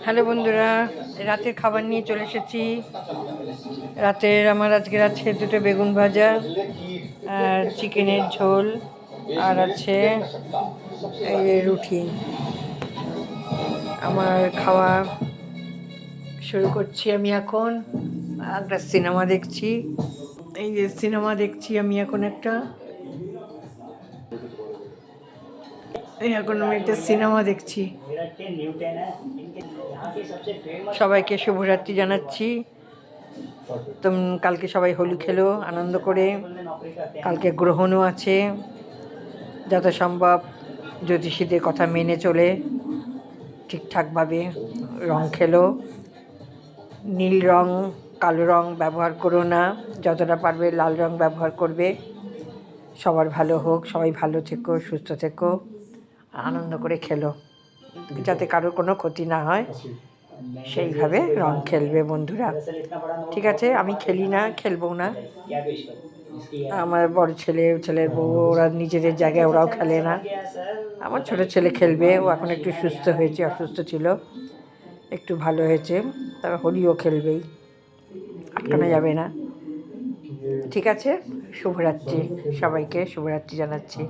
Hello বন্ধুরা, রাতের খাবার নিয়ে চলে এসেছি। রাতের আমার আজকের আছে দুটো বেগুন ভাজা আর চিকেনের ঝোল আর আছে এই রুটি। আমার খাওয়া শুরু করছি আমি এখন। একটা সিনেমা দেখছি, এই যে সিনেমা দেখছি আমি এখন এখন আমি একটা সিনেমা দেখছি। সবাইকে শুভরাত্রি জানাচ্ছি। কালকে সবাই হোলি খেলো আনন্দ করে। কালকে গ্রহণও আছে, যত সম্ভব জ্যোতিষীদের কথা মেনে চলে ঠিকঠাকভাবে রং খেলো। নীল রং, কালো রং ব্যবহার করো না, যতটা পারবে লাল রং ব্যবহার করবে। সবার ভালো হোক, সবাই ভালো থেকো, সুস্থ থেকো, আনন্দ করে খেলো, যাতে কারোর কোনো ক্ষতি না হয়, সেইভাবে রং খেলবে বন্ধুরা। ঠিক আছে, আমি খেলি না, খেলবো না। আমার বড় ছেলের বউ ওরা নিজেদের জায়গায় ওরাও খেলে না। আমার ছোট ছেলে খেলবে, ও এখন একটু সুস্থ হয়েছে, অসুস্থ ছিল, একটু ভালো হয়েছে। তবে হোলিও খেলবেই, আটকানো যাবে না। ঠিক আছে, শুভরাত্রি, সবাইকে শুভরাত্রি জানাচ্ছি।